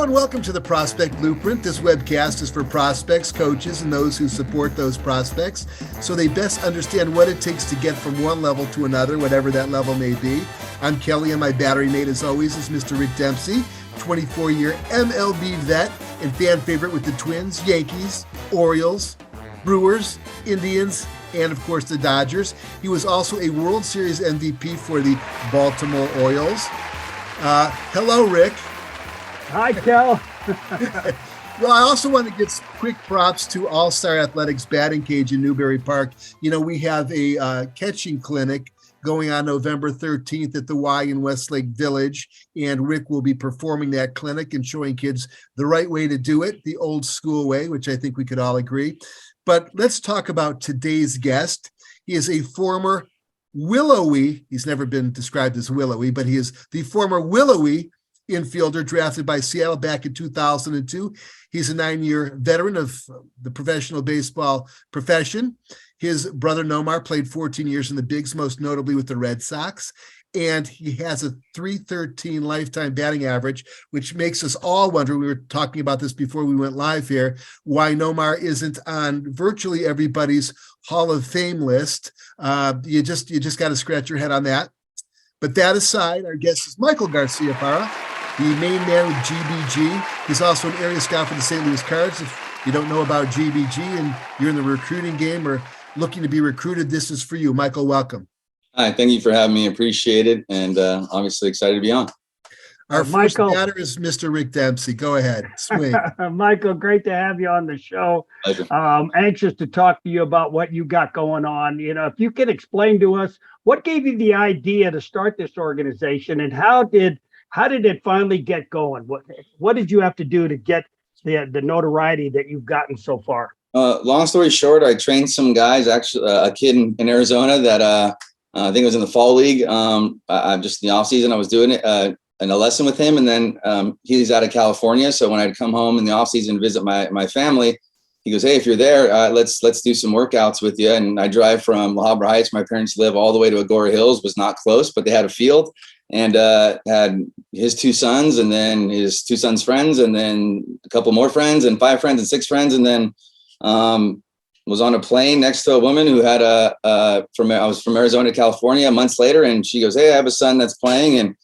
and welcome to the Prospect Blueprint. This webcast is for prospects, coaches, and those who support those prospects so they best understand what it takes to get from one level to another, whatever that level may be. I'm Kelly, and my battery mate, as always, is Mr. Rick Dempsey, 24-year MLB vet and fan favorite with the Twins, Yankees, Orioles, Brewers, Indians, and, of course, the Dodgers. He was also a World Series MVP for the Baltimore Orioles. Hello, Rick. Hi, Kel. Well, I also want to give quick props to All-Star Athletics batting cage in Newbury Park. You know, we have a catching clinic going on November 13th at the Y in Westlake Village, and Rick will be performing that clinic and showing kids the right way to do it, the old school way, which I think we could all agree. But let's talk about today's guest. He is a former willowy, he's never been described as willowy, but he is the former willowy infielder drafted by Seattle back in 2002. He's a 9-year veteran of the professional baseball profession. His brother Nomar played 14 years in the bigs, most notably with the Red Sox. And he has a .313 lifetime batting average, which makes us all wonder, we were talking about this before we went live here, why Nomar isn't on virtually everybody's Hall of Fame list. You just got to scratch your head on that. But that aside, our guest is Michael Garciaparra, the main man with GBG. He's also an area scout for the St. Louis Cards. If you don't know about GBG and you're in the recruiting game or looking to be recruited, this is for you. Michael, welcome. Hi, thank you for having me. Appreciate it. And obviously excited to be on. Our first batter is Mr. Rick Dempsey. Go ahead. Swing. Michael, great to have you on the show. Pleasure. Anxious to talk to you about what you got going on. You know, if you could explain to us what gave you the idea to start this organization and how did it finally get going? What did you have to do to get the notoriety that you've gotten so far? Long story short, I trained some guys, actually a kid in Arizona that I think it was in the fall league. I'm just in the off season. I was doing it in a lesson with him, and then he's out of California. So when I'd come home in the off season to visit my family, he goes, "Hey, if you're there, let's do some workouts with you." And I drive from La Habra Heights, my parents live, all the way to Agora Hills. Was not close, but they had a field, and had his 2 sons, and then his 2 sons' friends, and then a couple more friends, and 5 friends, and 6 friends, and then was on a plane next to a woman who had I was from Arizona to California months later, and she goes, "Hey, I have a son that's playing, and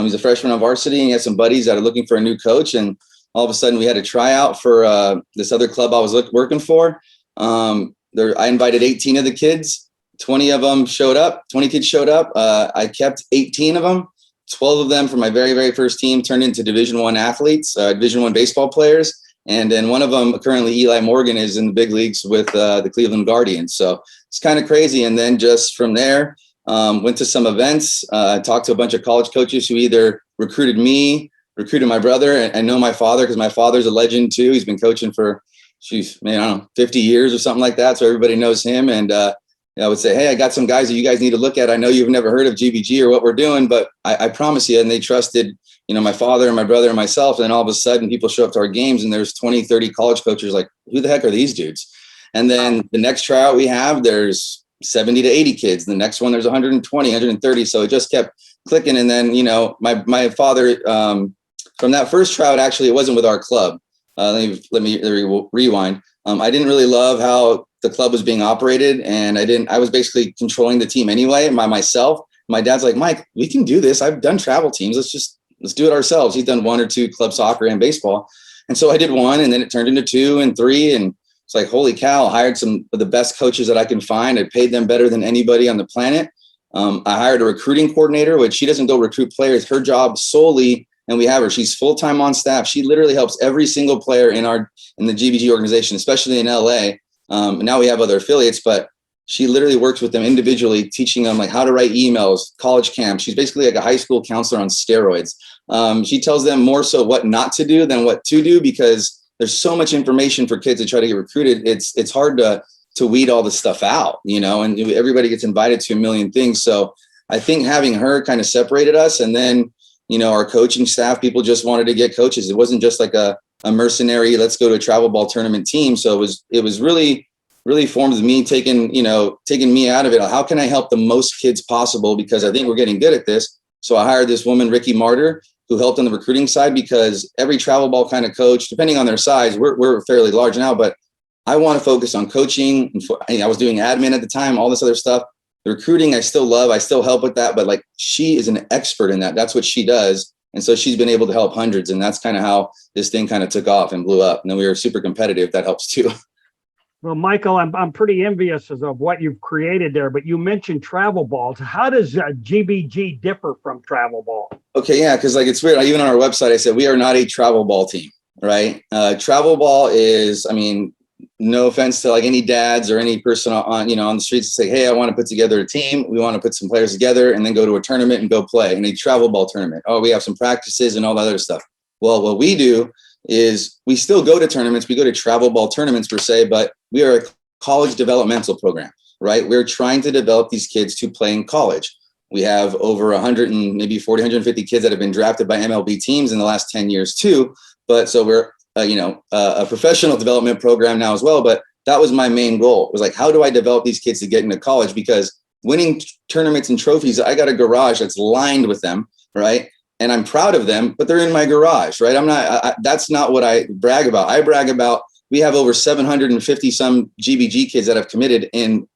he's a freshman on varsity, and he has some buddies that are looking for a new coach." And all of a sudden, we had a tryout for this other club I was working for. I invited 18 of the kids. 20 of them showed up. 20 kids showed up. I kept 18 of them. 12 of them from my very, very first team turned into Division I athletes, Division I baseball players. And then one of them, currently Eli Morgan, is in the big leagues with the Cleveland Guardians. So it's kind of crazy. And then just from there, went to some events, talked to a bunch of college coaches who either recruited me, recruited my brother, and know my father, because my father's a legend too. He's been coaching for, 50 years or something like that. So everybody knows him. And I would say, "Hey, I got some guys that you guys need to look at. I know you've never heard of GBG or what we're doing, but I promise you." And they trusted, my father and my brother and myself. And then all of a sudden people show up to our games and there's 20, 30 college coaches like, "Who the heck are these dudes?" And then the next tryout we have, there's 70 to 80 kids. The next one, there's 120, 130. So it just kept clicking. And then, my father, from that first tryout, actually, it wasn't with our club. Let me rewind. I didn't really love how the club was being operated. And I was basically controlling the team anyway by myself. My dad's like, "Mike, we can do this. I've done travel teams. Let's do it ourselves." He's done 1 or 2 club soccer and baseball. And so I did 1, and then it turned into 2 and 3. And it's like, holy cow, I hired some of the best coaches that I can find. I paid them better than anybody on the planet. I hired a recruiting coordinator, which she doesn't go recruit players. Her job solely, and we have her, she's full-time on staff. She literally helps every single player in the GBG organization, especially in LA. Now we have other affiliates, but she literally works with them individually, teaching them like how to write emails, college camps. She's basically like a high school counselor on steroids. She tells them more so what not to do than what to do, because there's so much information for kids to try to get recruited. It's hard to weed all this stuff out, and everybody gets invited to a million things. So I think having her kind of separated us. And then, our coaching staff, people just wanted to get coaches. It wasn't just like a mercenary, let's go to a travel ball tournament team. So it was really formed with me taking me out of it. How can I help the most kids possible? Because I think we're getting good at this. So I hired this woman, Ricky Martyr. who helped on the recruiting side, because every travel ball kind of coach, depending on their size, we're fairly large now, but I want to focus on coaching. I was doing admin at the time, all this other stuff. The recruiting, I still love, I still help with that, but like she is an expert in that. That's what she does. And so she's been able to help hundreds. And that's kind of how this thing kind of took off and blew up. And then we were super competitive. That helps too. Well, Michael, I'm pretty envious of what you've created there, but you mentioned travel balls. How does GBG differ from travel ball? Okay, yeah, because like it's weird. Even on our website, I said we are not a travel ball team, right? Travel ball is, I mean, no offense to like any dads or any person on the streets to say, hey, I want to put together a team. We want to put some players together and then go to a tournament and go play in a travel ball tournament. Oh, we have some practices and all that other stuff. Well, what we do is we still go to tournaments. We go to travel ball tournaments per se, but we are a college developmental program, right? We're trying to develop these kids to play in college. We have over 100 and maybe 40, 150 kids that have been drafted by MLB teams in the last 10 years too. But so we're, a professional development program now as well. But that was my main goal. It was like, how do I develop these kids to get into college? Because winning tournaments and trophies, I got a garage that's lined with them, right? And I'm proud of them, but they're in my garage, right? That's not what I brag about. I brag about, we have over 750 some GBG kids that have committed in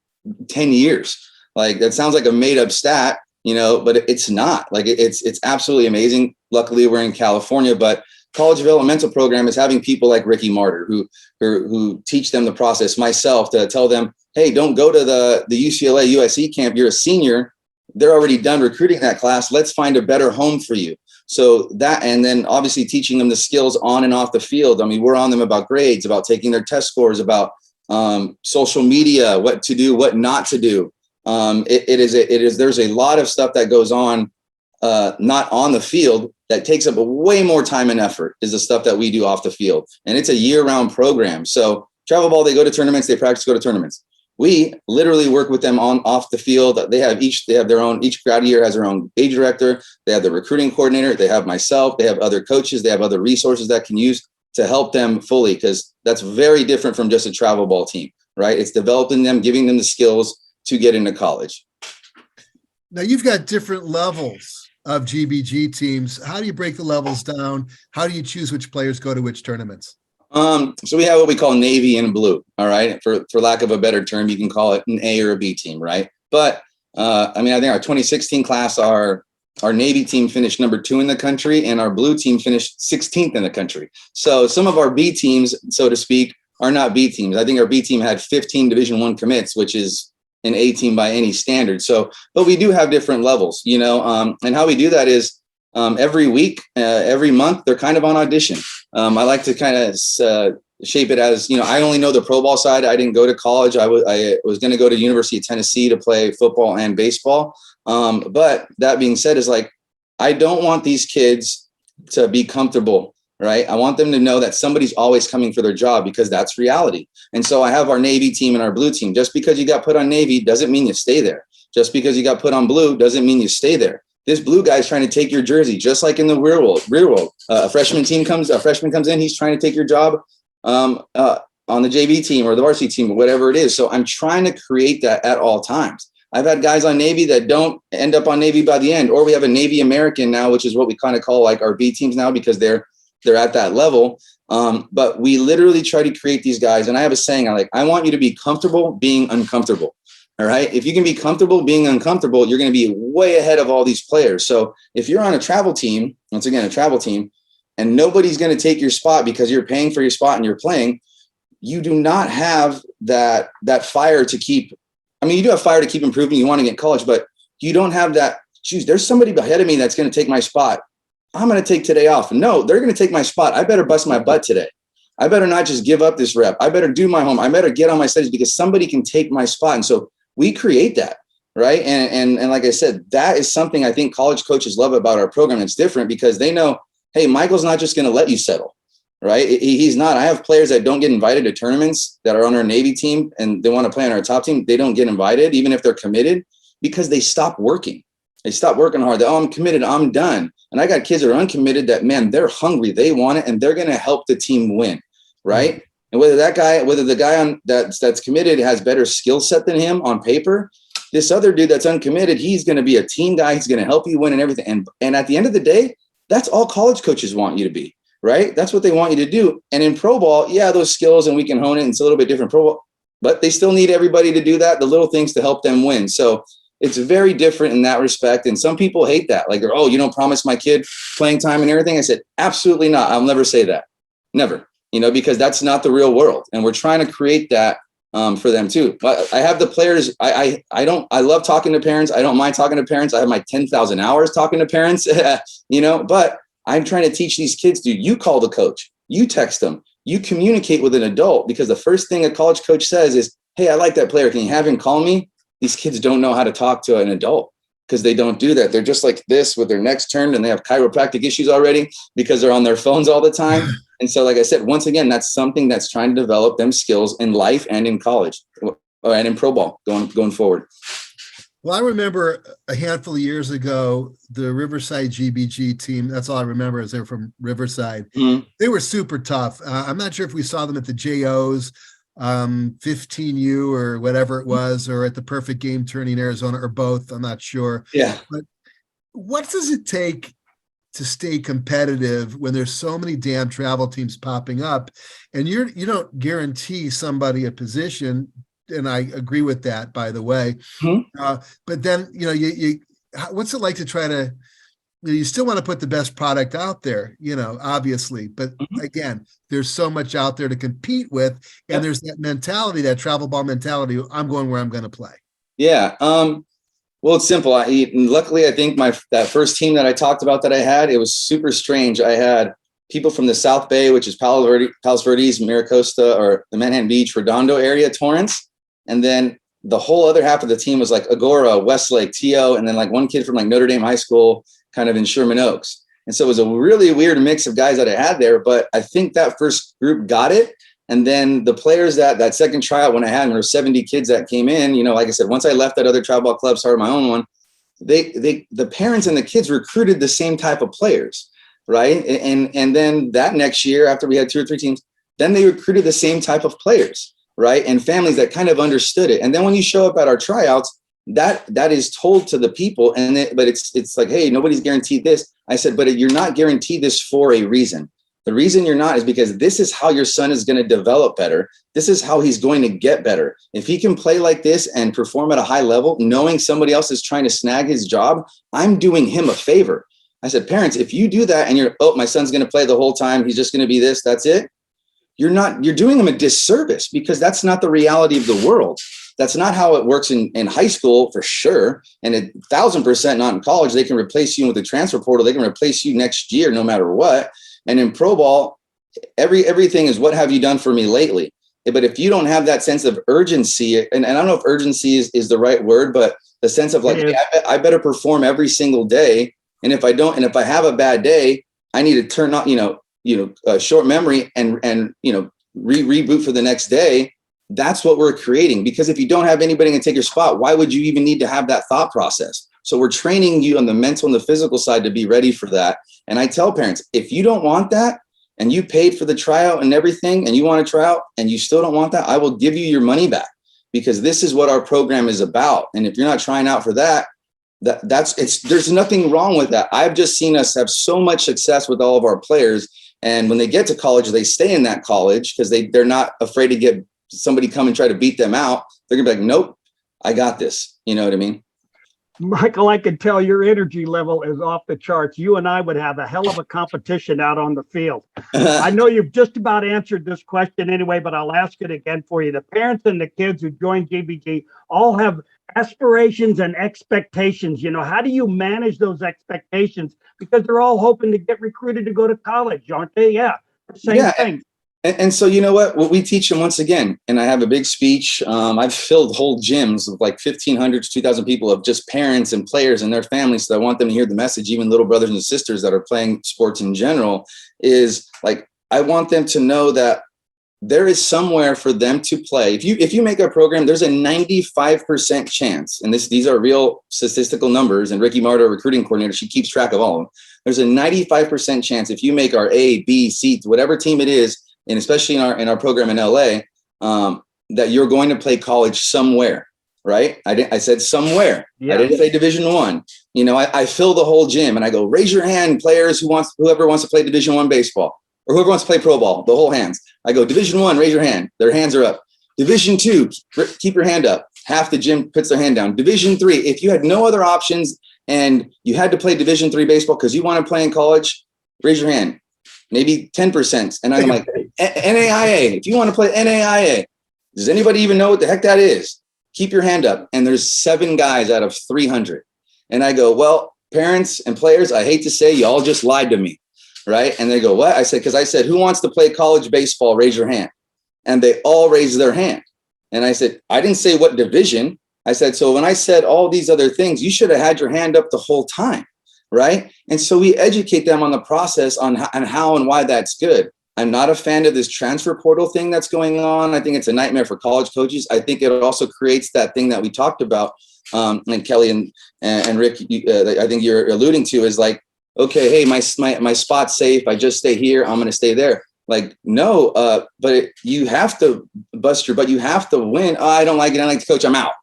10 years. Like that sounds like a made up stat, but it's not. Like it's absolutely amazing. Luckily we're in California, but College Developmental Program is having people like Ricky Martyr who teach them the process, myself, to tell them, hey, don't go to the UCLA U.S.A. camp. You're a senior. They're already done recruiting that class. Let's find a better home for you. So that, and then obviously teaching them the skills on and off the field. I mean, we're on them about grades, about taking their test scores, about social media, what to do, what not to do. There's a lot of stuff that goes on, not on the field, that takes up way more time and effort is the stuff that we do off the field. And it's a year-round program. So travel ball, they go to tournaments, they practice, go to tournaments. We literally work with them on off the field. They have their own, each grad year has their own age director. They have the recruiting coordinator. They have myself. They have other coaches. They have other resources that can use to help them fully, because that's very different from just a travel ball team, right? It's developing them, giving them the skills to get into college. Now you've got different levels of GBG teams. How do you break the levels down? How do you choose which players go to which tournaments? So we have what we call Navy and Blue. All right. For lack of a better term, you can call it an A or a B team. Right. But I think our 2016 class, our Navy team finished number 2 in the country and our Blue team finished 16th in the country. So some of our B teams, so to speak, are not B teams. I think our B team had 15 Division I commits, which is an A team by any standard. So, but we do have different levels, and how we do that is every week, every month, they're kind of on audition. I like to kind of shape it as, I only know the pro ball side. I didn't go to college. I was going to go to University of Tennessee to play football and baseball. But that being said, is like, I don't want these kids to be comfortable, right? I want them to know that somebody's always coming for their job, because that's reality. And so I have our Navy team and our Blue team. Just because you got put on Navy doesn't mean you stay there. Just because you got put on Blue doesn't mean you stay there. This Blue guy's trying to take your jersey, just like in the real world. A freshman comes in, he's trying to take your job on the JV team or the varsity team, or whatever it is. So I'm trying to create that at all times. I've had guys on Navy that don't end up on Navy by the end, or we have a Navy American now, which is what we kind of call like our B teams now, because they're at that level. But we literally try to create these guys. And I have a saying, I want you to be comfortable being uncomfortable. All right. If you can be comfortable being uncomfortable, you're going to be way ahead of all these players. So if you're on a travel team, once again, a travel team, and nobody's going to take your spot because you're paying for your spot and you're playing, you do not have that fire to keep. I mean, you do have fire to keep improving. You want to get college, but you don't have that. Geez, there's somebody ahead of me that's going to take my spot. I'm going to take today off. No, they're going to take my spot. I better bust my butt today. I better not just give up this rep. I better do my home. I better get on my studies, because somebody can take my spot. And so we create that, right? And like I said, that is something I think college coaches love about our program. It's different because they know, hey, Michael's not just going to let you settle, right? He's not. I have players that don't get invited to tournaments that are on our Navy team and they want to play on our top team. They don't get invited, even if they're committed, because they stop working. They stop working hard. I'm committed. I'm done. And I got kids that are uncommitted that, man, they're hungry. They want it, and they're going to help the team win, right? Mm-hmm. And whether the guy that's committed has better skill set than him on paper, this other dude that's uncommitted, he's going to be a team guy. He's going to help you win and everything. And at the end of the day, That's all college coaches want you to be, right? That's what they want you to do. And in pro ball, yeah, those skills, and we can hone it. It's a little bit different pro ball, but they still need everybody to do that, the little things to help them win. So it's very different in that respect. And some people hate that. Like, oh, you don't promise my kid playing time and everything. I said, absolutely not. I'll never say that. Never, because that's not the real world. And we're trying to create that for them too. But I have the players. I love talking to parents. I don't mind talking to parents. I have my 10,000 hours talking to parents, but I'm trying to teach these kids, dude, you call the coach, you text them, you communicate with an adult, because the first thing a college coach says is, hey, I like that player. Can you have him call me? These kids don't know how to talk to an adult because they don't do that. They're just like this with their necks turned, and they have chiropractic issues already because they're on their phones all the time. And so, like I said, once again, that's something that's trying to develop them skills in life and in college and in pro ball going forward. Well, I remember a handful of years ago, the Riverside GBG team, that's all I remember is they were from Riverside. Mm-hmm. They were super tough. I'm not sure if we saw them at the JOs, 15U or whatever it was, or at the Perfect Game Tourney in Arizona, or both. I'm not sure. Yeah. But what does it take to stay competitive when there's so many damn travel teams popping up, and you don't guarantee somebody a position? And I agree with that, by the way. Mm-hmm. But then, you what's it like to try to, you still want to put the best product out there, obviously. But mm-hmm. again, there's so much out there to compete with. And there's that mentality, that travel ball mentality. I'm going where I'm going to play. Yeah. Well, it's simple. Luckily, I think that first team that I talked about that I had, it was super strange. I had people from the South Bay, which is Palos Verdes, Miracosta, or the Manhattan Beach, Redondo area, Torrance. And then the whole other half of the team was like Agora, Westlake, TO, and then like one kid from like Notre Dame High School, kind of in Sherman Oaks. And so it was a really weird mix of guys that I had there. But I think that first group got it. And then the players that second tryout when I had, there were 70 kids that came in, like I said, once I left that other travel ball club, started my own one, the parents and the kids recruited the same type of players, right? And then that next year, after we had 2 or 3 teams, then they recruited the same type of players, right? And families that kind of understood it. And then when you show up at our tryouts, that is told to the people, but it's like, hey, nobody's guaranteed this. I said, but you're not guaranteed this for a reason. The reason you're not is because this is how your son is going to develop better. This is how he's going to get better. If he can play like this and perform at a high level, knowing somebody else is trying to snag his job, I'm doing him a favor. I said, parents, if you do that and my son's going to play the whole time, he's just going to be this, that's it. You're doing him a disservice, because that's not the reality of the world. That's not how it works in high school, for sure. And 1,000% not in college. They can replace you with the transfer portal. They can replace you next year, no matter what. And in pro ball, everything is, what have you done for me lately? But if you don't have that sense of urgency, and I don't know if urgency is the right word, but the sense of like, hey, I better perform every single day. And if I don't, and if I have a bad day, I need to turn on, short memory and reboot for the next day. That's what we're creating. Because if you don't have anybody to take your spot, why would you even need to have that thought process? So we're training you on the mental and the physical side to be ready for that. And I tell parents, if you don't want that, and you paid for the tryout and everything, and you want to try out and you still don't want that, I will give you your money back, because this is what our program is about. And if you're not trying out for that, there's nothing wrong with that. I've just seen us have so much success with all of our players. And when they get to college, they stay in that college because they're not afraid to get somebody come and try to beat them out. They're gonna be like, nope, I got this. You know what I mean? Michael, I can tell your energy level is off the charts. You and I would have a hell of a competition out on the field. I know you've just about answered this question anyway, but I'll ask it again for you. The parents and the kids who join GBG all have aspirations and expectations. How do you manage those expectations? Because they're all hoping to get recruited to go to college, aren't they? Yeah, same thing. And so, you know what we teach them, once again, and I have a big speech. I've filled whole gyms of like 1,500 to 2,000 people, of just parents and players and their families. So I want them to hear the message, even little brothers and sisters that are playing sports in general, is like, I want them to know that there is somewhere for them to play. If you make a program, there's a 95% chance, and these are real statistical numbers, and Ricky Marta, recruiting coordinator, she keeps track of all of them. There's a 95% chance if you make our A, B, C, whatever team it is, and especially in our program in LA, that you're going to play college somewhere, right? I said somewhere. Yeah. I didn't say Division I. You know, I fill the whole gym and I go, raise your hand, players whoever wants to play Division I baseball, or whoever wants to play pro ball, the whole hands. I go, Division I, raise your hand. Their hands are up. Division II, keep your hand up. Half the gym puts their hand down. Division III, if you had no other options and you had to play Division III baseball because you want to play in college, raise your hand. Maybe 10%. And I'm like, NAIA, if you want to play NAIA, does anybody even know what the heck that is? Keep your hand up. And there's 7 guys out of 300. And I go, well, parents and players, I hate to say, you all just lied to me, right? And they go, what? I said, because I said, who wants to play college baseball? Raise your hand. And they all raised their hand. And I said, I didn't say what division. I said, so when I said all these other things, you should have had your hand up the whole time, right? And so we educate them on the process on how and why that's good. I'm not a fan of this transfer portal thing that's going on. I think it's a nightmare for college coaches. I think it also creates that thing that we talked about, and Kelly and Rick, I think you're alluding to, is like, okay, hey, my spot's safe. I just stay here. I'm going to stay there. Like, no, but you have to bust your butt. You have to win. Oh, I don't like it. I don't like the coach. I'm out.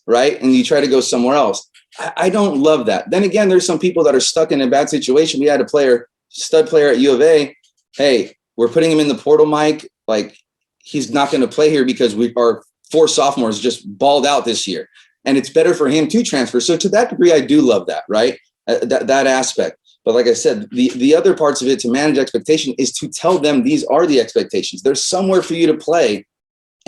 Right. And you try to go somewhere else. I don't love that. Then again, there's some people that are stuck in a bad situation. We had a stud player at U.A. Hey, we're putting him in the portal, Mike. Like, he's not going to play here because our 4 sophomores just balled out this year. And it's better for him to transfer. So to that degree, I do love that. Right. That aspect. But like I said, the other parts of it to manage expectation is to tell them these are the expectations. There's somewhere for you to play.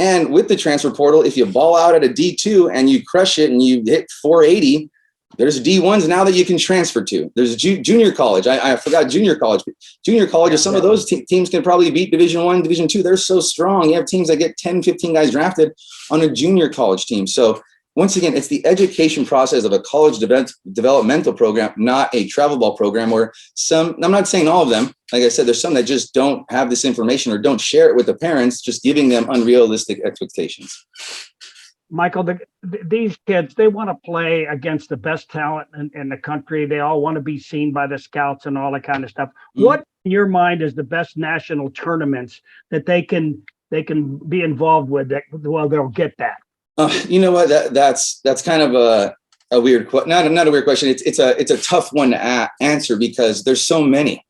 And with the transfer portal, if you ball out at a D2 and you crush it and you hit 480, there's D1s now that you can transfer to. There's junior college. I forgot junior college. Junior college, some of those teams can probably beat Division I, Division II. They're so strong. You have teams that get 10, 15 guys drafted on a junior college team. So once again, it's the education process of a college developmental program, not a travel ball program, where I'm not saying all of them. Like I said, there's some that just don't have this information or don't share it with the parents, just giving them unrealistic expectations. Michael, these kids, they want to play against the best talent in the country. They all want to be seen by the scouts and all that kind of stuff. Mm-hmm. What, in your mind, is the best national tournaments that they can be involved with? They'll get that. You know what? That's kind of a weird question. Not a weird question. It's a tough one to answer because there's so many,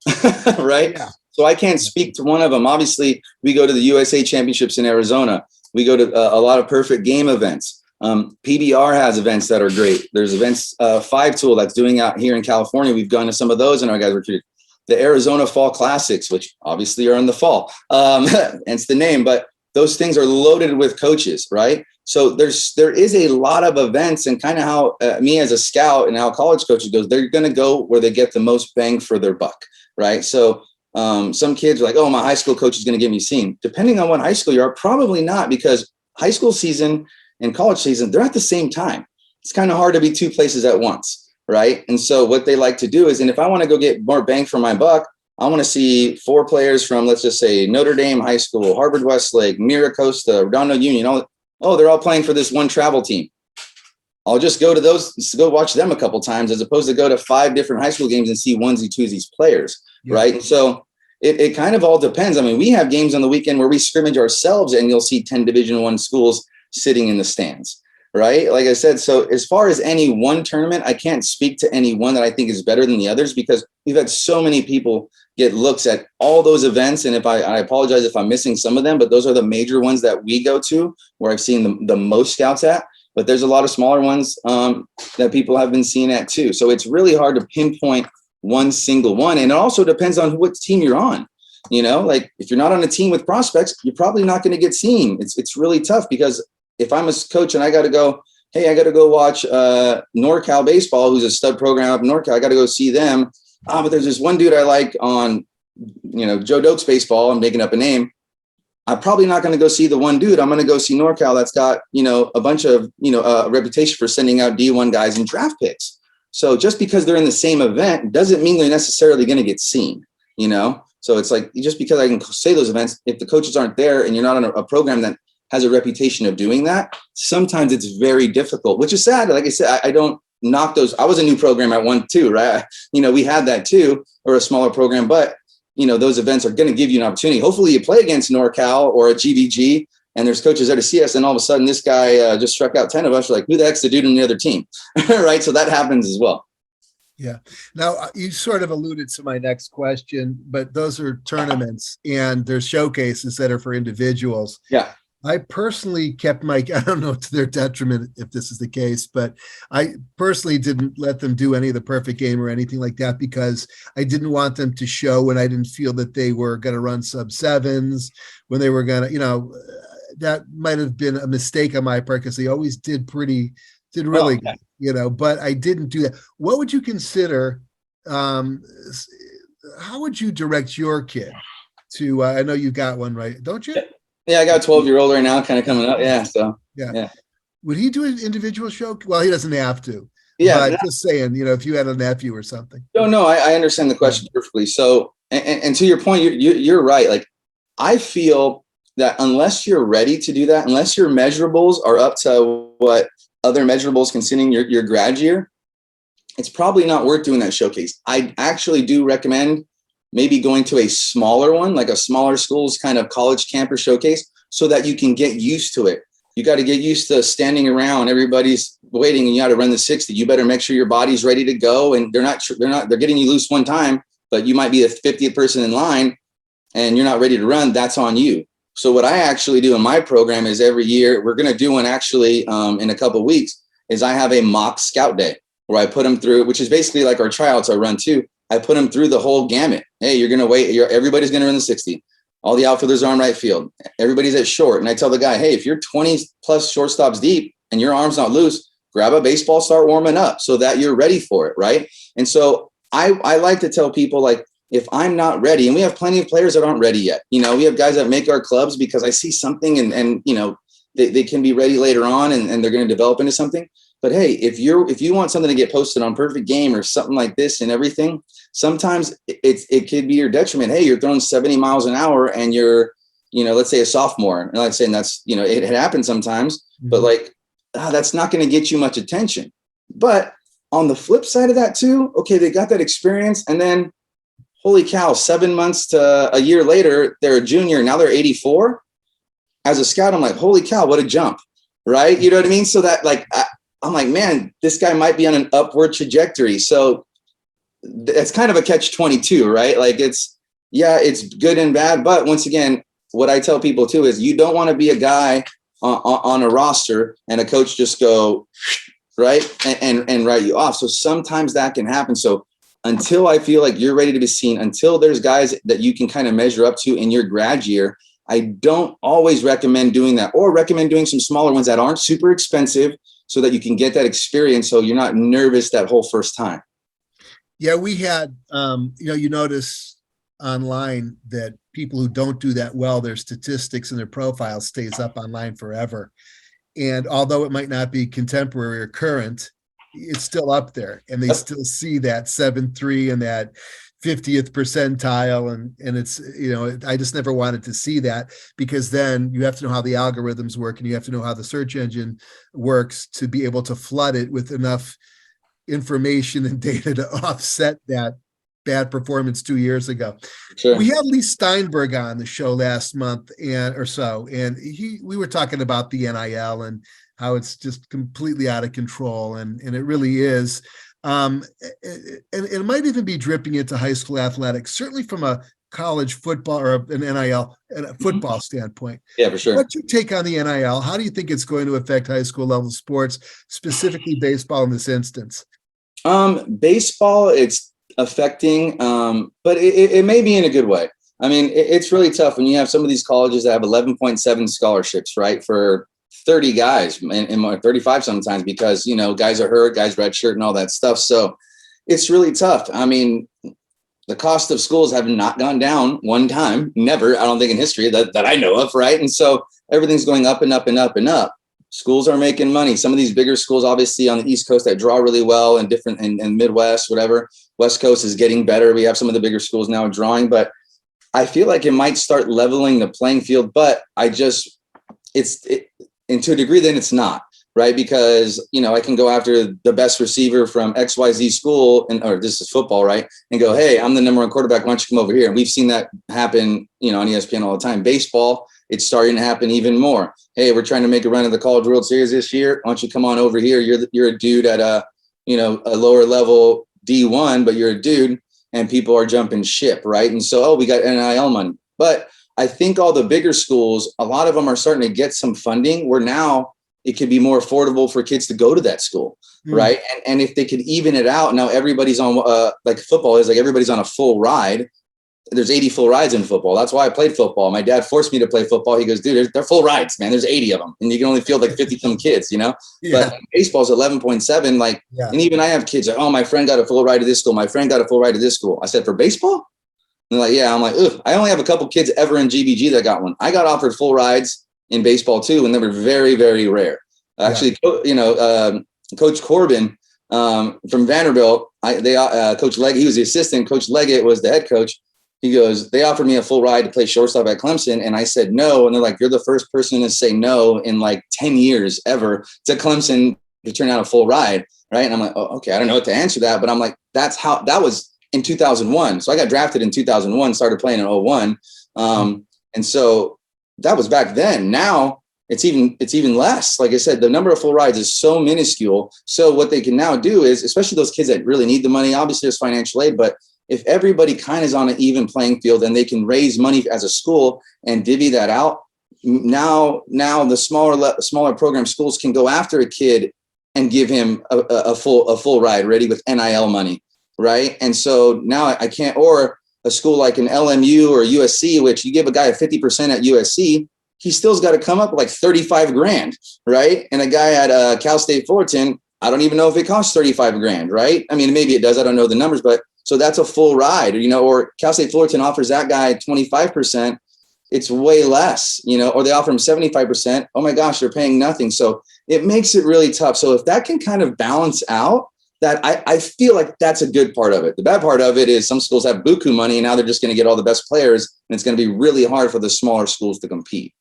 right? Yeah. So I can't speak to one of them. Obviously, we go to the U.S.A. championships in Arizona. We go to a lot of perfect game events. PBR has events that are great. There's events, 5-Tool that's doing out here in California. We've gone to some of those and our guys recruited. The Arizona Fall Classics, which obviously are in the fall, hence the name, but those things are loaded with coaches, right? So there is a lot of events, and kind of how me as a scout and how college coaches goes, they're going to go where they get the most bang for their buck, right? So some kids are like, oh, my high school coach is going to get me seen. Depending on what high school you are, probably not, because high school season and college season, they're at the same time. It's kind of hard to be 2 places at once, right? And so what they like to do is, and if I want to go get more bang for my buck, I want to see 4 players from, let's just say, Notre Dame High School, Harvard Westlake, Mira Costa, Redondo Union. They're all playing for this one travel team. I'll just go to those, go watch them a couple times, as opposed to go to 5 different high school games and see onesie, twosies players, right? And so it kind of all depends. I mean, we have games on the weekend where we scrimmage ourselves, and you'll see 10 Division I schools sitting in the stands, right? Like I said, so as far as any one tournament, I can't speak to any one that I think is better than the others, because we've had so many people get looks at all those events. And if I apologize if I'm missing some of them, but those are the major ones that we go to where I've seen the most scouts at. But there's a lot of smaller ones that people have been seeing at too. So it's really hard to pinpoint one single one. And it also depends on what team you're on. You know, like if you're not on a team with prospects, you're probably not going to get seen. It's really tough, because if I'm a coach and I got to go, hey, I got to go watch NorCal baseball, who's a stud program up in NorCal. I got to go see them. But there's this one dude I like on, Joe Doakes baseball. I'm making up a name. I'm probably not going to go see the one dude. I'm going to go see NorCal that's got, a bunch of, a reputation for sending out D1 guys and draft picks. So just because they're in the same event doesn't mean they're necessarily going to get seen, So it's like, just because I can say those events, if the coaches aren't there and you're not on a program that has a reputation of doing that, sometimes it's very difficult, which is sad. Like I said, I don't knock those. I was a new program at one too, right? We had that too, or a smaller program, but those events are going to give you an opportunity. Hopefully you play against NorCal or a GBG and there's coaches there to see us. And all of a sudden this guy just struck out 10 of us. We're like, who the heck's the dude in the other team? Right. So that happens as well. Yeah. Now you sort of alluded to my next question, but those are tournaments and there's showcases that are for individuals. Yeah. I personally kept I don't know to their detriment if this is the case, but I personally didn't let them do any of the perfect game or anything like that because I didn't want them to show when I didn't feel that they were going to run sub sevens, when they were going to, that might have been a mistake on my part because they always did really good, but I didn't do that. What would you consider, how would you direct your kid to, I know you've got one, right? Don't you? Yeah, I got a 12-year-old right now kind of coming up. Yeah. So, yeah. Would he do an individual show? Well, he doesn't have to. Yeah. But just saying, if you had a nephew or something. No, I understand the question perfectly. So, and to your point, you're right. Like, I feel that unless you're ready to do that, unless your measurables are up to what other measurables considering your grad year, it's probably not worth doing that showcase. I actually do recommend maybe going to a smaller one, like a smaller school's kind of college campus showcase, so that you can get used to it. You got to get used to standing around, everybody's waiting and you got to run the 60. You better make sure your body's ready to go. And they're getting you loose one time, but you might be the 50th person in line and you're not ready to run. That's on you. So what I actually do in my program is every year, we're going to do one actually in a couple of weeks, is I have a mock scout day where I put them through, which is basically like our tryouts I run too. I put them through the whole gamut. Hey, you're going to wait. Everybody's going to run the 60. All the outfielders are on right field. Everybody's at short. And I tell the guy, hey, if you're 20 plus shortstops deep and your arm's not loose, grab a baseball, start warming up so that you're ready for it. Right. And so I like to tell people, like, if I'm not ready, and we have plenty of players that aren't ready yet, we have guys that make our clubs because I see something and they can be ready later on and they're going to develop into something. But hey, if you want something to get posted on Perfect Game or something like this and everything, sometimes it could be your detriment. Hey, you're throwing 70 miles an hour and you're, let's say a sophomore. And like saying that's, it happens sometimes, but like, that's not going to get you much attention. But on the flip side of that too, okay, they got that experience. And then holy cow, 7 months to a year later, they're a junior. Now they're 84. As a scout, I'm like, holy cow, what a jump. Right. You know what I mean? So that I'm like, man, this guy might be on an upward trajectory. So it's kind of a catch-22, right? Like it's good and bad. But once again, what I tell people too is you don't want to be a guy on a roster and a coach just go right and write you off. So sometimes that can happen. So until I feel like you're ready to be seen, until there's guys that you can kind of measure up to in your grad year, I don't always recommend doing that, or recommend doing some smaller ones that aren't super expensive, so that you can get that experience so you're not nervous that whole first time. Yeah, we had, you notice online that people who don't do that well, their statistics and their profile stays up online forever. And although it might not be contemporary or current, it's still up there. And they still see that 7.3 and that 50th percentile. And it's, I just never wanted to see that, because then you have to know how the algorithms work and you have to know how the search engine works to be able to flood it with enough information and data to offset that bad performance 2 years ago. Sure. We had Lee Steinberg on the show last month and we were talking about the NIL and how it's just completely out of control. And it really is. And it might even be dripping into high school athletics, certainly from a college football or an NIL and a football standpoint. Yeah, for sure. What's your take on the NIL? How do you think it's going to affect high school level sports, specifically baseball in this instance? Baseball, it's affecting, but it may be in a good way. I mean, it's really tough when you have some of these colleges that have 11.7 scholarships, right, for 30 guys and 35 sometimes, because, guys are hurt, guys redshirt and all that stuff. So it's really tough. I mean, the cost of schools have not gone down one time, never, I don't think in history that I know of, right? And so everything's going up and up and up and up. Schools are making money. Some of these bigger schools, obviously on the East Coast, that draw really well and different and Midwest, whatever. West Coast is getting better. We have some of the bigger schools now drawing, but I feel like it might start leveling the playing field. But and to a degree, then it's not, right? Because, I can go after the best receiver from XYZ school, or this is football, right? And go, hey, I'm the number one quarterback. Why don't you come over here? And we've seen that happen, on ESPN all the time. Baseball, it's starting to happen even more. Hey, we're trying to make a run at the College World Series this year. Why don't you come on over here? You're a dude at a lower level D1, but you're a dude, and people are jumping ship, right? And so, we got NIL money. But I think all the bigger schools, a lot of them are starting to get some funding where now it could be more affordable for kids to go to that school, right? And if they could even it out, now everybody's on, like football is, like everybody's on a full ride. There's 80 full rides in football. That's why I played football. My dad forced me to play football. He goes, dude, they're full rides, man. There's 80 of them. And you can only field like 50 some kids, Yeah. But baseball's 11.7. Like, and even I have kids like, oh, my friend got a full ride to this school. My friend got a full ride to this school. I said, for baseball? And they're like, yeah. I'm like, ugh, I only have a couple kids ever in GBG that got one. I got offered full rides in baseball too, and they were very, very rare. Actually, Coach Corbin from Vanderbilt, Coach Leggett, he was the assistant. Coach Leggett was the head coach. He goes, they offered me a full ride to play shortstop at Clemson. And I said no. And they're like, you're the first person to say no in like 10 years ever to Clemson to turn out a full ride. Right. And I'm like, oh, okay, I don't know what to answer that. But I'm like, that was in 2001. So I got drafted in 2001, started playing in 01. And so that was back then. Now it's even less. Like I said, the number of full rides is so minuscule. So what they can now do is, especially those kids that really need the money, obviously there's financial aid, but if everybody kind of is on an even playing field and they can raise money as a school and divvy that out, now the smaller program schools can go after a kid and give him a full ride ready with NIL money, right? And so now I can't, or a school like an LMU or U.S.A, which you give a guy a 50% at U.S.A, he still's got to come up with like 35 grand, right? And a guy at Cal State Fullerton, I don't even know if it costs 35 grand, right? I mean, maybe it does. I don't know the numbers, but so that's a full ride, or Cal State Fullerton offers that guy 25%. It's way less, or they offer him 75%. Oh my gosh, they're paying nothing. So it makes it really tough. So if that can kind of balance out, that I feel like that's a good part of it. The bad part of it is some schools have buku money and now they're just going to get all the best players. And it's going to be really hard for the smaller schools to compete.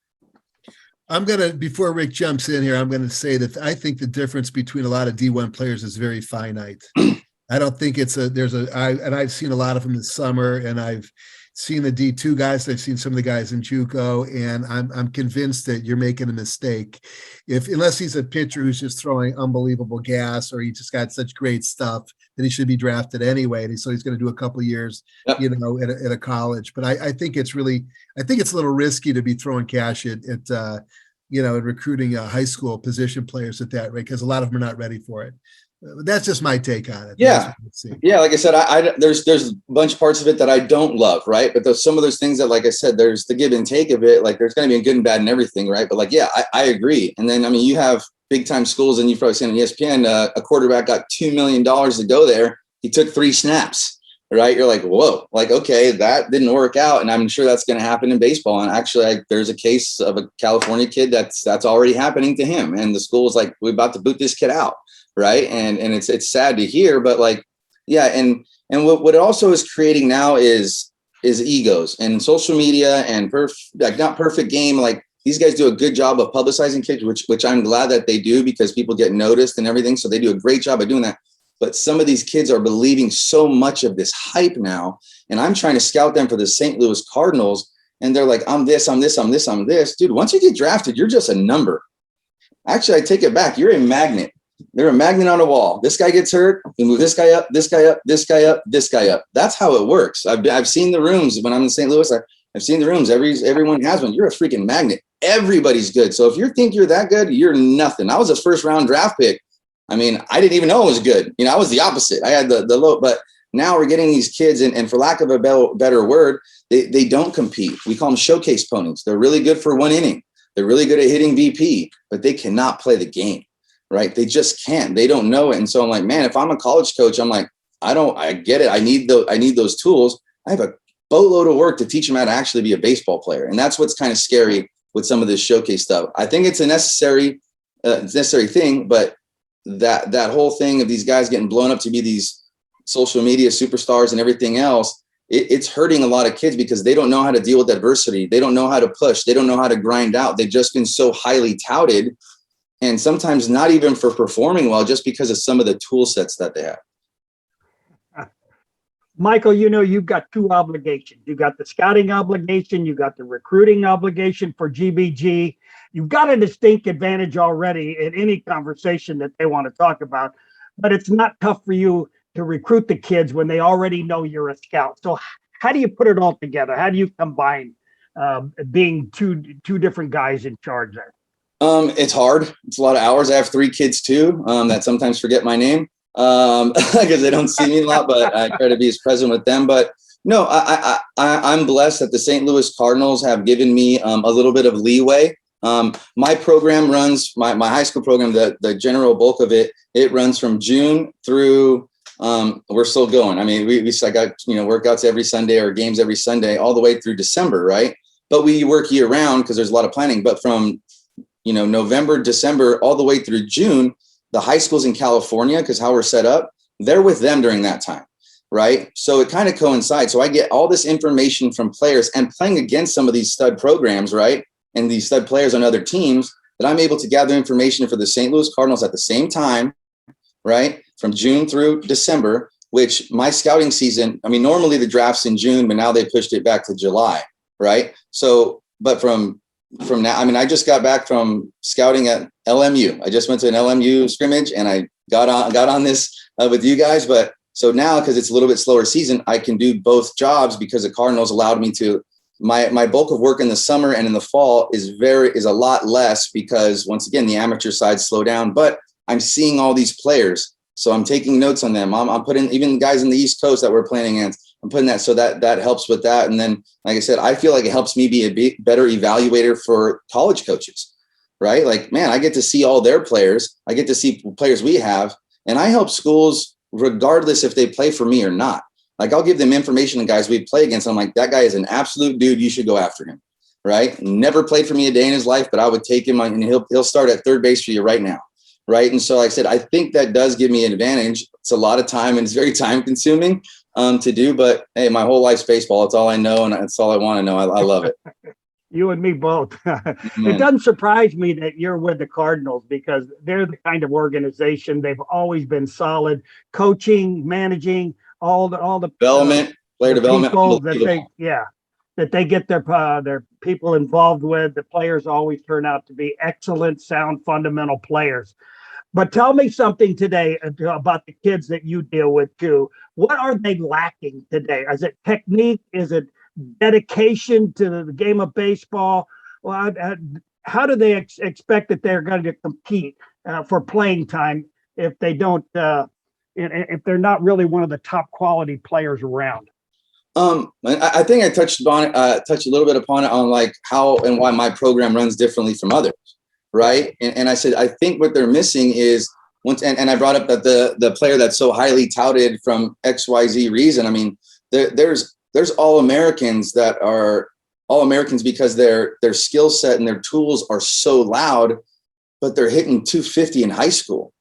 Before Rick jumps in here, I'm going to say that I think the difference between a lot of D1 players is very finite. I don't think I've seen a lot of them this summer, and I've seen the D2 guys. I've seen some of the guys in JUCO, and I'm convinced that you're making a mistake. Unless he's a pitcher who's just throwing unbelievable gas, or he just got such great stuff that he should be drafted anyway. And so he's going to do a couple of years, at a college. But I think it's a little risky to be throwing cash at and recruiting high school position players at that rate, because a lot of them are not ready for it. That's just my take on it. Yeah. Like I said, there's a bunch of parts of it that I don't love, right? But there's some of those things that, like I said, there's the give and take of it. Like there's going to be a good and bad and everything, right? But I agree. And then, you have big time schools, and you've probably seen on ESPN, a quarterback got $2 million to go there. He took 3 snaps, right? You're like, whoa, like, okay, that didn't work out. And I'm sure that's going to happen in baseball. And actually, there's a case of a California kid that's already happening to him. And the school is like, we're about to boot this kid out. Right. And it's sad to hear, but and what it also is creating now is egos and social media and not perfect game. Like these guys do a good job of publicizing kids, which I'm glad that they do, because people get noticed and everything. So they do a great job of doing that. But some of these kids are believing so much of this hype now. And I'm trying to scout them for the St. Louis Cardinals. And they're like, I'm this, I'm this, I'm this, I'm this. Dude, once you get drafted, you're just a number. Actually, I take it back. You're a magnet. They're a magnet on a wall. This guy gets hurt, we move this guy up, this guy up, this guy up, this guy up. That's how it works. I've seen the rooms when I'm in St. Louis. I've seen the rooms. Everyone has one. You're a freaking magnet. Everybody's good. So if you think you're that good, you're nothing. I was a first round draft pick. I didn't even know it was good. I was the opposite. I had the low, but now we're getting these kids, and for lack of a better word, they don't compete. We call them showcase ponies. They're really good for 1 inning. They're really good at hitting VP, but they cannot play the game. Right. They just can't. They don't know it. And so I'm like, man, if I'm a college coach, I'm like, I get it. I need those tools. I have a boatload of work to teach them how to actually be a baseball player. And that's what's kind of scary with some of this showcase stuff. I think it's a necessary thing, but that whole thing of these guys getting blown up to be these social media superstars and everything else, it's hurting a lot of kids because they don't know how to deal with adversity. They don't know how to push. They don't know how to grind out. They've just been so highly touted. And sometimes not even for performing well, just because of some of the tool sets that they have. Michael, you've got two obligations. You've got the scouting obligation, you've got the recruiting obligation for GBG. You've got a distinct advantage already in any conversation that they want to talk about, but it's not tough for you to recruit the kids when they already know you're a scout. So how do you put it all together? How do you combine being two different guys in charge there? It's hard. It's a lot of hours. I have 3 kids too, that sometimes forget my name. Because they don't see me a lot, but I try to be as present with them. But no, I'm blessed that the St. Louis Cardinals have given me a little bit of leeway. My program runs, my high school program, the general bulk of it runs from June through, we're still going. I mean, I got, workouts every Sunday or games every Sunday all the way through December, right? But we work year round because there's a lot of planning. But from, November, December, all the way through June, the high schools in California, because how we're set up, they're with them during that time, right? So it kind of coincides. So I get all this information from players and playing against some of these stud programs, right? And these stud players on other teams that I'm able to gather information for the St. Louis Cardinals at the same time, right? From June through December, which my scouting season, I mean, normally the draft's in June, but now they pushed it back to July, right? So, but from now, I mean, I just got back from scouting at LMU. I just went to an LMU scrimmage and I got on this with you guys. But so now, because it's a little bit slower season, I can do both jobs because the Cardinals allowed me to. My bulk of work in the summer and in the fall is a lot less because once again, the amateur side slow down, but I'm seeing all these players. So I'm taking notes on them. I'm putting even guys in the East Coast that we're playing against. I'm putting that, so that helps with that. And then, like I said, I feel like it helps me be a better evaluator for college coaches, right? Like, man, I get to see all their players. I get to see players we have, and I help schools regardless if they play for me or not. Like, I'll give them information on guys we play against. I'm like, that guy is an absolute dude. You should go after him, right? Never played for me a day in his life, but I would take him and he'll start at third base for you right now. Right. And so, like I said, I think that does give me an advantage. It's a lot of time and it's very time consuming to do. But hey, my whole life's baseball. It's all I know. And that's all I want to know. I love it. You and me both. It doesn't surprise me that you're with the Cardinals because they're the kind of organization. They've always been solid, coaching, managing, all the development, player development. That they get their people involved with. The players always turn out to be excellent, sound, fundamental players. But tell me something today about the kids that you deal with too. What are they lacking today? Is it technique? Is it dedication to the game of baseball? Well, how do they expect that they're going to compete for playing time if they don't? If they're not really one of the top quality players around? I think I touched a little bit upon it on like how and why my program runs differently from others, right? And I said I think what they're missing is and I brought up that the player that's so highly touted from XYZ reason. I mean, there's all Americans that are all Americans because their skill set and their tools are so loud, but they're hitting 250 in high school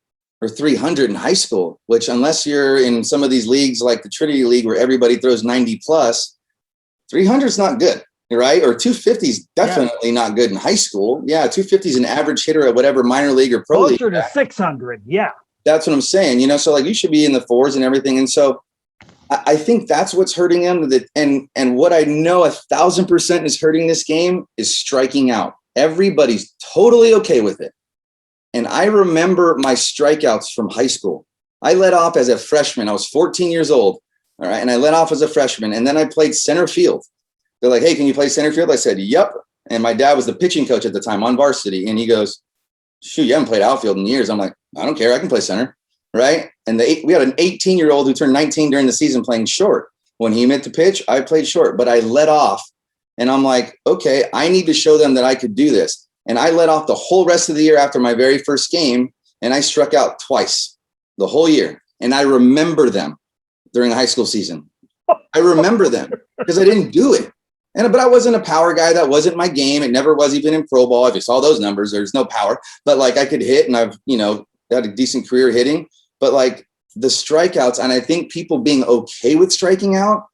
or 300 in high school, which unless you're in some of these leagues like the Trinity League where everybody throws 90 plus, 300 is not good, right? Or 250 is definitely not good in high school. Yeah, 250 is an average hitter at whatever minor league or pro league. Closer to 600, yeah. That's what I'm saying, so like you should be in the fours and everything. And so I think that's what's hurting them. And what I know 1,000% is hurting this game is striking out. Everybody's totally okay with it. And I remember my strikeouts from high school. I led off as a freshman. I was 14 years old. All right. And I led off as a freshman. And then I played center field. They're like, hey, can you play center field? I said, yep. And my dad was the pitching coach at the time on varsity. And he goes, shoot, you haven't played outfield in years. I'm like, I don't care. I can play center. Right. And we had an 18-year-old who turned 19 during the season playing short. When he meant to pitch, I played short, but I led off. And I'm like, okay, I need to show them that I could do this. And I led off the whole rest of the year after my very first game, and I struck out twice the whole year. And I remember them during the high school season. I remember them because I didn't do it. But I wasn't a power guy. That wasn't my game. It never was even in pro ball. If you saw those numbers, there's no power. But like I could hit, and I've had a decent career hitting. But like the strikeouts, and I think people being okay with striking out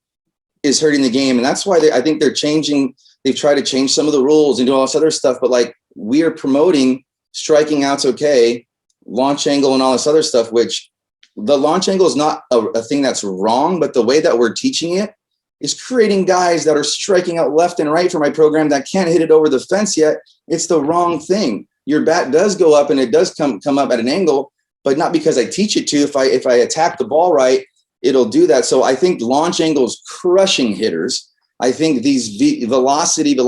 is hurting the game. And that's why I think they're changing. They've tried to change some of the rules and do all this other stuff. But like we are promoting striking out's okay, launch angle and all this other stuff, which the launch angle is not a thing that's wrong, but the way that we're teaching it is creating guys that are striking out left and right for my program that can't hit it over the fence yet. It's the wrong thing. Your bat does go up and it does come up at an angle, but not because I teach it to. If I attack the ball right, it'll do that. So I think launch angle is crushing hitters. I think these velocity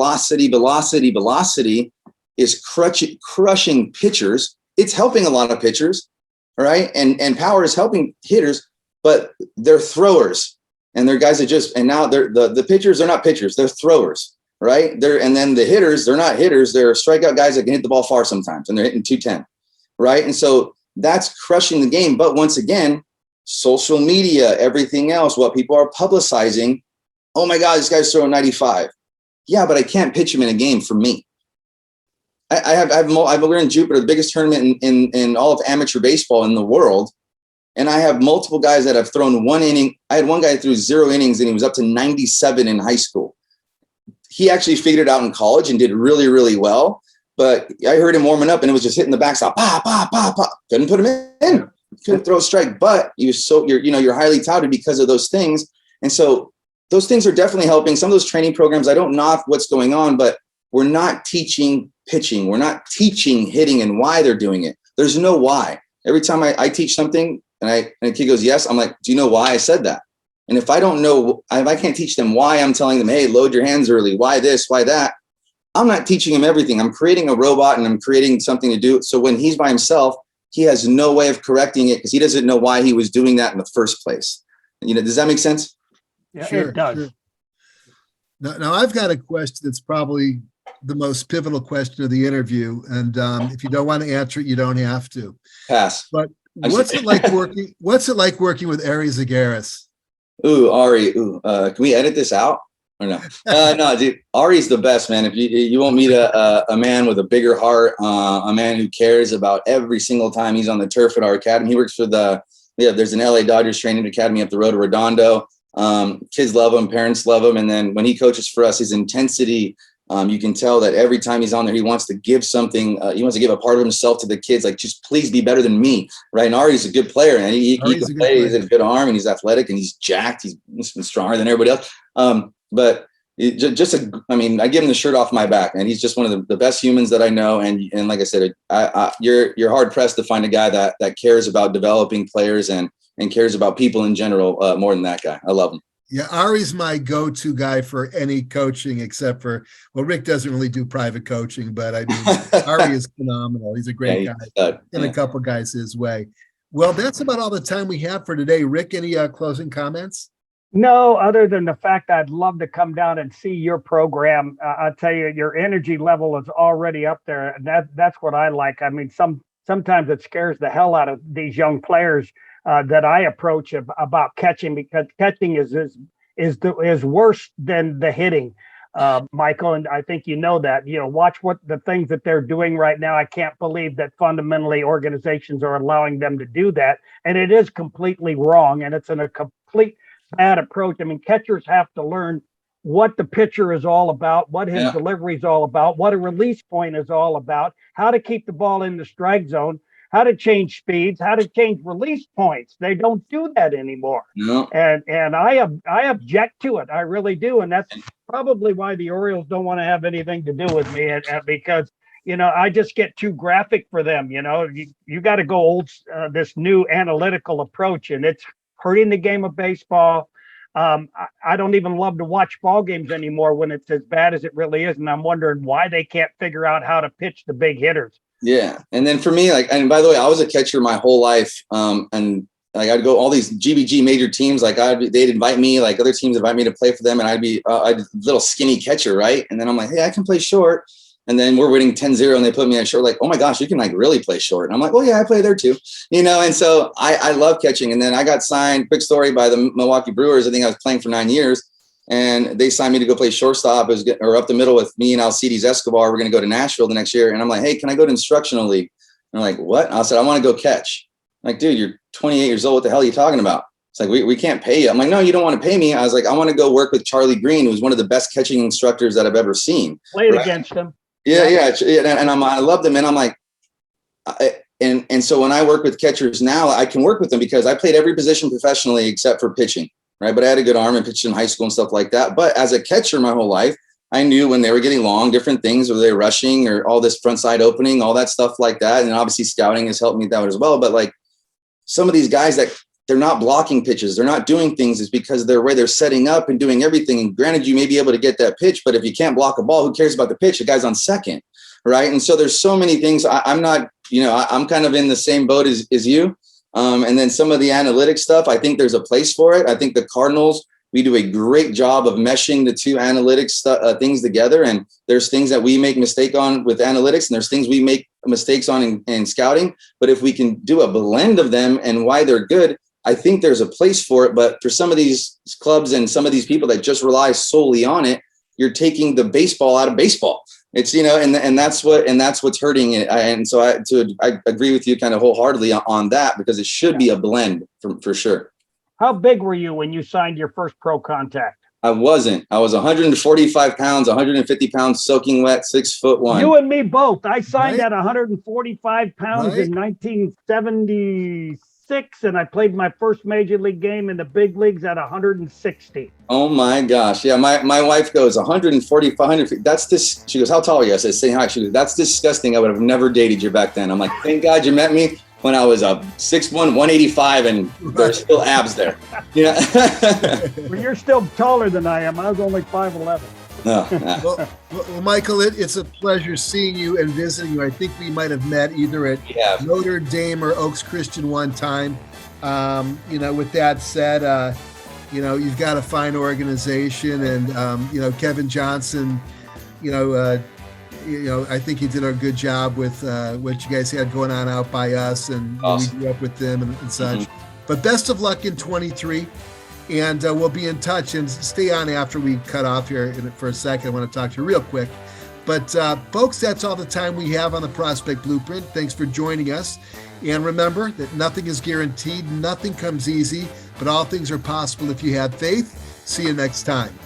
is crushing pitchers. It's helping a lot of pitchers, right? And power is helping hitters, but they're throwers. And they're guys that now the pitchers are not pitchers, they're throwers, right? And then the hitters, they're not hitters, they're strikeout guys that can hit the ball far sometimes, and they're hitting 210, right? And so that's crushing the game. But once again, social media, everything else, what people are publicizing, oh my God, this guy's throwing 95. Yeah, but I can't pitch him in a game for me. We're in Jupiter, the biggest tournament in all of amateur baseball in the world. And I have multiple guys that have thrown 1 inning. I had one guy threw 0 innings and he was up to 97 in high school. He actually figured it out in college and did really, really well. But I heard him warming up and it was just hitting the backstop. Couldn't put him in. Couldn't throw a strike. But he was you're highly touted because of those things. And so those things are definitely helping. Some of those training programs, I don't knock what's going on, but we're not teaching pitching. We're not teaching hitting and why they're doing it. There's no why. Every time I teach something, and a kid goes, yes, I'm like, do you know why I said that? And if I don't know, if I can't teach them why I'm telling them, hey, load your hands early, why this, why that, I'm not teaching him everything. I'm creating a robot and I'm creating something to do. So when he's by himself, he has no way of correcting it because he doesn't know why he was doing that in the first place. Does that make sense? Yeah, Sure, it does. Sure. Now I've got a question that's probably the most pivotal question of the interview. And if you don't want to answer it, you don't have to. Pass. But what's it like working with Ari Zagaris? Ooh, Ari. Can we edit this out or no? No, dude. Ari's the best, man. If you won't meet a man with a bigger heart, a man who cares about every single time he's on the turf at our academy. He works for there's an LA Dodgers training academy up the road to Redondo. Kids love him, parents love him, and then when he coaches for us, his intensity. You can tell that every time he's on there, he wants to give something. He wants to give a part of himself to the kids. Like, just please be better than me, right? And Ari's a good player, and he can play. He's a good arm, and he's athletic, and he's jacked. He's stronger than everybody else. But I give him the shirt off my back, and he's just one of the best humans that I know. And like I said, you're hard pressed to find a guy that cares about developing players and cares about people in general more than that guy. I love him. Yeah, Ari's my go-to guy for any coaching except for, Rick doesn't really do private coaching, but I mean, Ari is phenomenal. He's a great guy and a couple guys his way. Well, that's about all the time we have for today. Rick, any closing comments? No, other than the fact I'd love to come down and see your program. I'll tell you, your energy level is already up there. And that's what I like. I mean, sometimes it scares the hell out of these young players that I approach about catching, because catching is worse than the hitting, Michael. And I think you know that. Watch what the things that they're doing right now. I can't believe that fundamentally organizations are allowing them to do that, and it is completely wrong. And it's a complete bad approach. I mean, catchers have to learn what the pitcher is all about, what his delivery is all about, what a release point is all about, how to keep the ball in the strike zone, how to change speeds, how to change release points. They don't do that anymore. No. And I object to it. I really do. And that's probably why the Orioles don't want to have anything to do with me, because, I just get too graphic for them. You got to go this new analytical approach, and it's hurting the game of baseball. I don't even love to watch ball games anymore when it's as bad as it really is. And I'm wondering why they can't figure out how to pitch the big hitters. Yeah. And then for me, and by the way, I was a catcher my whole life. And I'd go all these GBG major teams, they'd invite me, other teams invite me to play for them. And I'd be a little skinny catcher. Right. And then I'm like, hey, I can play short. And then we're winning 10-0 and they put me on short, oh my gosh, you can really play short. And I'm like, well, yeah, I play there too, and so I love catching. And then I got signed, quick story, by the Milwaukee Brewers. I think I was playing for 9 years. And they signed me to go play shortstop or up the middle with me and Alcides Escobar. We're going to go to Nashville the next year. And I'm like, hey, can I go to instructional league? And I'm like, what? And I said, I want to go catch. I'm like, dude, you're 28 years old. What the hell are you talking about? It's like, we can't pay you. I'm like, no, you don't want to pay me. I was like, I want to go work with Charlie Green, who's one of the best catching instructors that I've ever seen. Played against him. Yeah. And I loved him. And I'm like, And so when I work with catchers now, I can work with them because I played every position professionally except for pitching, right? But I had a good arm and pitched in high school and stuff like that. But as a catcher my whole life, I knew when they were getting long, different things, whether they were rushing or all this front side opening, all that stuff like that. And obviously scouting has helped me with that as well. But like some of these guys that they're not blocking pitches, they're not doing things, is because they're where they're setting up and doing everything. And granted, you may be able to get that pitch, but if you can't block a ball, who cares about the pitch? The guy's on second, right? And so there's so many things. I'm not, I'm kind of in the same boat as you. And then some of the analytics stuff, I think there's a place for it. I think the Cardinals, we do a great job of meshing the two analytics things together. And there's things that we make mistake on with analytics, and there's things we make mistakes on in scouting. But if we can do a blend of them and why they're good, I think there's a place for it. But for some of these clubs and some of these people that just rely solely on it, you're taking the baseball out of baseball. It's, and that's what's hurting it. And so I agree with you kind of wholeheartedly on that, because it should be a blend for sure. How big were you when you signed your first pro contract? I wasn't. I was 145 pounds, 150 pounds, soaking wet, 6'1". You and me both. I signed at 145 pounds in 1976, and I played my first major league game in the big leagues at 160. Oh my gosh. Yeah. My wife goes 145, 150. That's this. She goes, how tall are you? I said, say hi. She goes, that's disgusting. I would have never dated you back then. I'm like, thank God you met me when I was 6'1", 185, and there's still abs there. Yeah. Well, you're still taller than I am. I was only 5'11". No. Well, Michael, it's a pleasure seeing you and visiting you. I think we might have met either at Notre Dame or Oaks Christian one time. With that said, you've got a fine organization, and Kevin Johnson, I think he did a good job with what you guys had going on out by us, and awesome. We grew up with them and such. Mm-hmm. But best of luck in 23, and we'll be in touch. And stay on after we cut off here for a second. I want to talk to you real quick. But folks, that's all the time we have on the Prospect Blueprint. Thanks for joining us. And remember that nothing is guaranteed, nothing comes easy, but all things are possible if you have faith. See you next time.